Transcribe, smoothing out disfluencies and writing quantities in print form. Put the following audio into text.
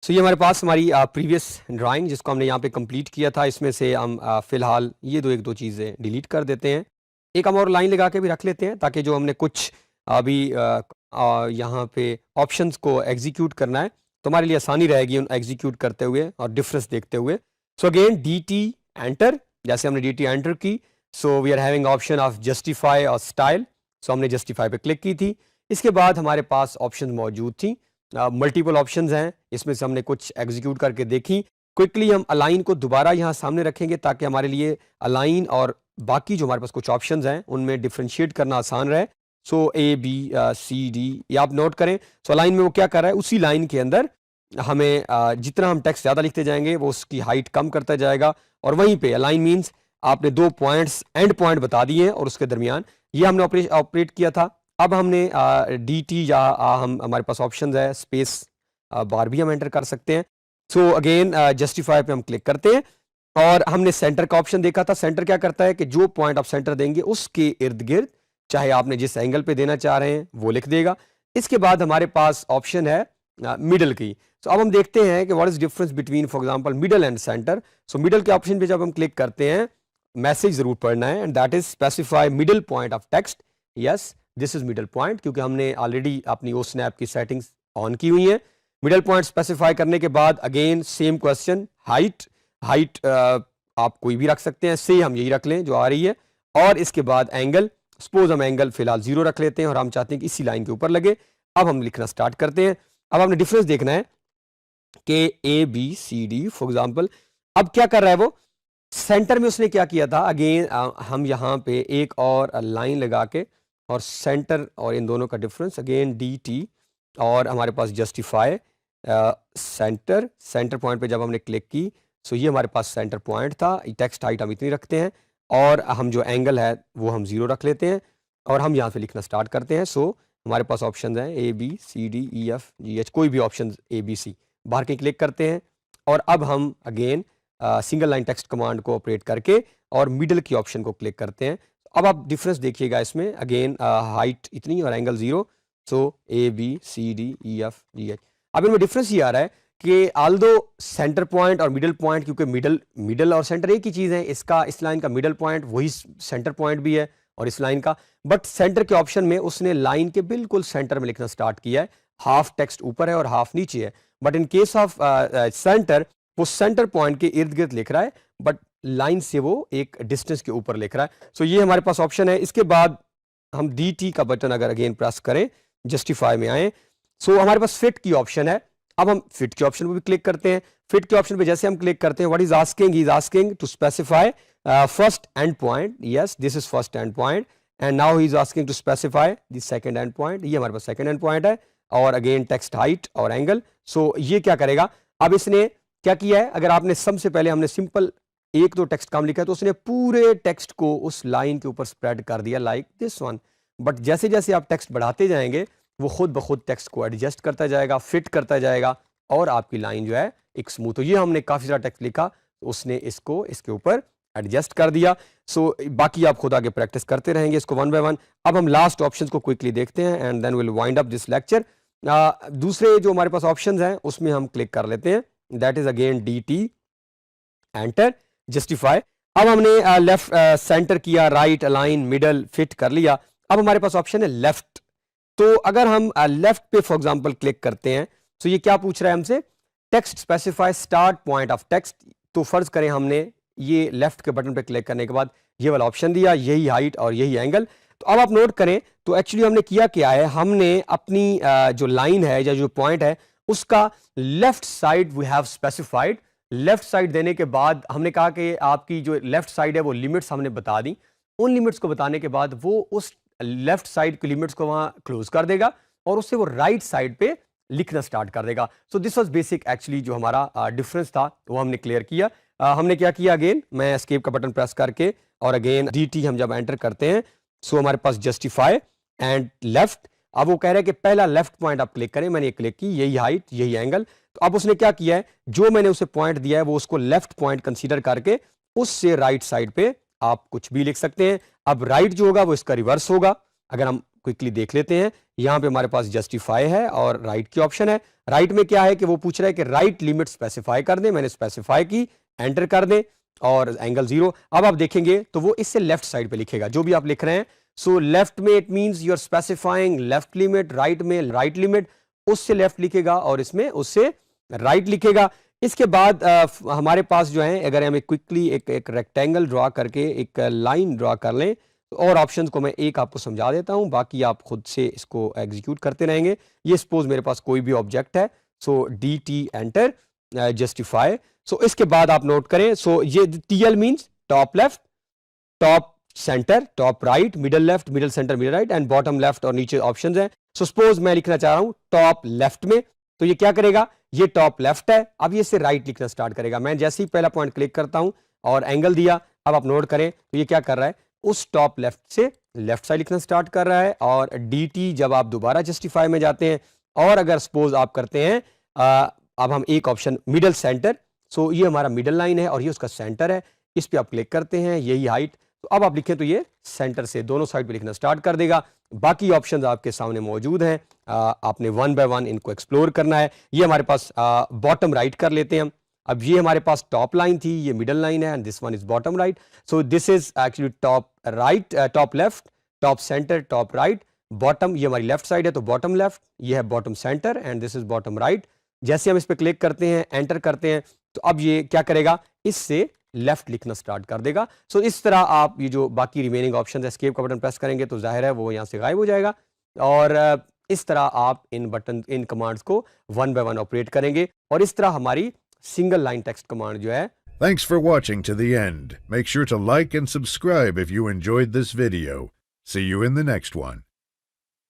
सो ये हमारे पास हमारी प्रीवियस ड्राइंग जिसको हमने यहाँ पे कंप्लीट किया था, इसमें से हम फिलहाल ये एक दो चीज़ें डिलीट कर देते हैं। एक हम और लाइन लगा के भी रख लेते हैं ताकि जो हमने कुछ अभी यहाँ पे ऑप्शंस को एग्जीक्यूट करना है तो हमारे लिए आसानी रहेगी उन एग्जीक्यूट करते हुए और डिफरेंस देखते हुए। सो अगेन dt एंटर, जैसे हमने dt एंटर की, so we are having option of justify और स्टाइल। सो हमने जस्टिफाई पे क्लिक की थी। इसके बाद हमारे पास ऑप्शन मौजूद थी, मल्टीपल ऑप्शंस हैं, इसमें से हमने कुछ एग्जीक्यूट करके देखी। क्विकली हम अलाइन को दोबारा यहाँ सामने रखेंगे ताकि हमारे लिए अलाइन और बाकी जो हमारे पास कुछ ऑप्शंस हैं उनमें डिफरेंशिएट करना आसान रहे। सो ए बी सी डी ये आप नोट करें। सो अलाइन में वो क्या कर रहा है, उसी लाइन के अंदर हमें जितना हम टेक्स्ट ज़्यादा लिखते जाएंगे वो उसकी हाइट कम करता जाएगा। और वहीं पे अलाइन मीन्स आपने दो पॉइंट्स एंड पॉइंट बता दिए हैं और उसके दरमियान ये हमने ऑपरेट किया था। अब हमने डी टी या हम हमारे पास ऑप्शन है स्पेस बार भी हम एंटर कर सकते हैं। सो अगेन जस्टिफाई पे हम क्लिक करते हैं और हमने सेंटर का ऑप्शन देखा था। सेंटर क्या करता है कि जो पॉइंट आप सेंटर देंगे उसके इर्द गिर्द चाहे आपने जिस एंगल पे देना चाह रहे हैं वो लिख देगा। इसके बाद हमारे पास ऑप्शन है मिडल की। तो अब हम देखते हैं कि what is difference between for example middle and centre. So middle के ऑप्शन पे जब हम क्लिक करते हैं मैसेज जरूर पढ़ना है, and that is specify middle point of text. Yes this is middle point, क्योंकि हमने ऑलरेडी अपनी ओ स्नैप की सेटिंग्स ऑन की हुई है। मिडल पॉइंट स्पेसिफाई करने के बाद अगेन सेम क्वेश्चन, हाइट आप कोई भी रख सकते हैं, से हम यही रख लें जो आ रही है। और इसके बाद एंगल, सपोज हम एंगल फिलहाल 0 रख लेते हैं और हम चाहते हैं कि इसी लाइन के ऊपर लगे। अब हम लिखना स्टार्ट करते हैं। अब हमने डिफरेंस देखना है कि A B C D for example अब क्या कर रहा है वो, सेंटर में उसने क्या किया था। अगेन हम यहाँ पे एक और लाइन लगा के और सेंटर और इन दोनों का डिफरेंस अगेन डी टी और हमारे पास जस्टिफाई सेंटर पॉइंट पे जब हमने क्लिक की, सो ये हमारे पास सेंटर पॉइंट था। टेक्स्ट हाइट हम इतनी रखते हैं और हम जो एंगल है वो हम 0 रख लेते हैं और हम यहाँ से लिखना स्टार्ट करते हैं। सो हमारे पास ऑप्शन हैं A B C D E F G H, कोई भी ऑप्शन ए बी सी बाहर के क्लिक करते हैं। और अब हम again single line text command को ऑपरेट करके और मिडल की ऑप्शन को क्लिक करते हैं। अब आप डिफरेंस देखिएगा इसमें, अगेन हाइट इतनी और angle 0। So A B C D E F G H. अब इनमें डिफरेंस ये आ रहा है कि आल्दो सेंटर पॉइंट और मिडल पॉइंट, क्योंकि मिडल और सेंटर एक ही चीज़ है, इसका इस लाइन का मिडल पॉइंट वही सेंटर पॉइंट भी है और इस लाइन का, बट सेंटर के ऑप्शन में उसने लाइन के बिल्कुल सेंटर में लिखना स्टार्ट किया है। हाफ टेक्स्ट ऊपर है और हाफ नीचे है, but in case of centre वो सेंटर पॉइंट के इर्द गिर्द लिख रहा है बट लाइन से वो एक डिस्टेंस के ऊपर लिख रहा है। सो ये हमारे पास ऑप्शन है। इसके बाद हम डी टी का बटन अगर अगेन प्रेस करें, जस्टिफाई में आए, सो हमारे पास फिट की ऑप्शन है। अब हम फिट के ऑप्शन पे भी क्लिक करते हैं। फिट के ऑप्शन पे जैसे हम क्लिक करते हैं, what is asking, he is asking to specify first end point. Yes this is first end point and now he is asking to specify the second end point. ये हमारे पास second end point है और again text height और angle. So ये क्या करेगा, अब इसने क्या किया है, अगर आपने सबसे पहले हमने सिंपल एक दो टेक्स्ट कम लिखा है तो उसने पूरे टेक्स्ट को उस लाइन के ऊपर स्प्रेड कर दिया लाइक दिस वन। बट जैसे जैसे आप टेक्स्ट बढ़ाते जाएंगे वो खुद ब खुद टेक्स्ट को एडजस्ट करता जाएगा, फिट करता जाएगा और आपकी लाइन जो है एक स्मूथ। तो ये हमने काफी सारा टेक्स्ट लिखा, उसने इसको इसके ऊपर एडजस्ट कर दिया। सो बाकी आप खुद आगे प्रैक्टिस करते रहेंगे इसको वन बाय वन। अब हम लास्ट ऑप्शंस को क्विकली देखते हैं and then will wind up this lecture. दूसरे जो हमारे पास ऑप्शंस हैं उसमें हम क्लिक कर लेते हैं, that is again D T enter justify. अब हमने लेफ्ट सेंटर किया, राइट अलाइन मिडल फिट कर लिया। अब हमारे पास ऑप्शन है लेफ्ट। तो अगर हम लेफ्ट पे फॉर एग्जांपल क्लिक करते हैं तो ये क्या पूछ रहा है हमसे, text specify start point of text. तो फर्ज करें हमने ये लेफ्ट के बटन पे क्लिक करने के बाद ये वाला ऑप्शन दिया, यही हाइट और यही एंगल। तो अब आप नोट करें तो एक्चुअली हमने किया क्या है, हमने अपनी जो लाइन है या जो पॉइंट है उसका left side we have specified. Left side देने के बाद हमने कहा कि आपकी जो लेफ्ट साइड है वो लिमिट्स हमने बता दी। उन लिमिट्स को बताने के बाद वो उस लेफ्ट साइड की लिमिट्स को वहां क्लोज कर देगा और उससे वो राइट साइड पे लिखना स्टार्ट कर देगा। So this was basic actually जो हमारा डिफरेंस था वो हमने क्लियर किया। हमने क्या किया, अगेन मैं एस्केप का बटन प्रेस करके और अगेन डी टी हम जब एंटर करते हैं सो हमारे पास जस्टिफाई एंड लेफ्ट। अब वो कह रहे हैं कि पहला लेफ्ट पॉइंट आप क्लिक करें, मैंने ये क्लिक की, यही हाइट यही एंगल। तो अब उसने क्या किया है, जो मैंने उसे पॉइंट दिया है वो उसको लेफ्ट पॉइंट कंसीडर करके उससे राइट साइड पे आप कुछ भी लिख सकते हैं। अब राइट जो होगा वो इसका रिवर्स होगा। अगर हम क्विकली देख लेते हैं। यहाँ पे हमारे पास जस्टिफाई है और राइट की ऑप्शन है। राइट में क्या है कि वो पूछ रहा है कि राइट लिमिट स्पेसिफाई कर दें, मैंने स्पेसिफाई की, एंटर कर दें और एंगल 0। अब आप देखेंगे तो वो इससे लेफ्ट साइड पे लिखेगा जो भी आप लिख रहे हैं। सो लेफ्ट में it means you are specifying left limit, right में राइट लिमिट, उससे लेफ्ट लिखेगा और इसमें उससे राइट लिखेगा। इसके बाद हमारे पास जो है, अगर हम क्विकली एक रेक्टेंगल ड्रॉ करके एक लाइन ड्रॉ कर लें, और ऑप्शंस को मैं एक आपको समझा देता हूं, बाकी आप खुद से इसको एग्जीक्यूट करते रहेंगे। ये सपोज मेरे पास कोई भी ऑब्जेक्ट है, सो डी टी एंटर, जस्टिफाई। सो इसके बाद आप नोट करें, सो ये TL means top left, top centre, top right, middle left, middle centre, middle right and bottom left, और नीचे ऑप्शंस हैं। सो सपोज मैं लिखना चाह रहा हूं टॉप लेफ्ट में, तो ये क्या करेगा, ये टॉप लेफ्ट है, अब ये से राइट लिखना स्टार्ट करेगा। मैं जैसे ही पहला पॉइंट क्लिक करता हूं और एंगल दिया, अब आप नोट करें तो ये क्या कर रहा है, उस टॉप लेफ्ट से लेफ्ट साइड लिखना स्टार्ट कर रहा है। और dt जब आप दोबारा जस्टिफाई में जाते हैं और अगर सपोज आप करते हैं अब हम एक ऑप्शन मिडल सेंटर, सो ये हमारा मिडल लाइन है और ये उसका सेंटर है, इस पे आप क्लिक करते हैं, यही हाइट, तो अब आप लिखें तो ये सेंटर से दोनों साइड पे लिखना स्टार्ट कर देगा। बाकी ऑप्शंस आपके सामने मौजूद हैं, आपने वन बाय वन इनको एक्सप्लोर करना है। ये हमारे पास बॉटम राइट कर लेते हैं हम। अब ये हमारे पास टॉप लाइन थी, ये मिडल लाइन है, and this one is bottom right. So this is actually top right, top left, top centre, top right, bottom, ये हमारी लेफ्ट साइड है तो बॉटम लेफ्ट, ये है bottom centre and this is bottom right. जैसे हम इस पर क्लिक करते हैं, एंटर करते हैं, तो अब ये क्या करेगा, इससे लेफ्ट लिखना स्टार्ट कर देगा। सो इस तरह आप ये जो बाकी रिमेनिंग ऑप्शन है, एस्केप का बटन प्रेस करेंगे तो जाहिर है वो यहाँ से गायब हो जाएगा। और इस तरह आप इन कमांड्स को वन बाय वन ऑपरेट करेंगे और इस तरह हमारी सिंगल लाइन टेक्स्ट कमांड जो है। Thanks for watching to the end. Make sure to like and subscribe if you enjoyed this video. See you in the next one.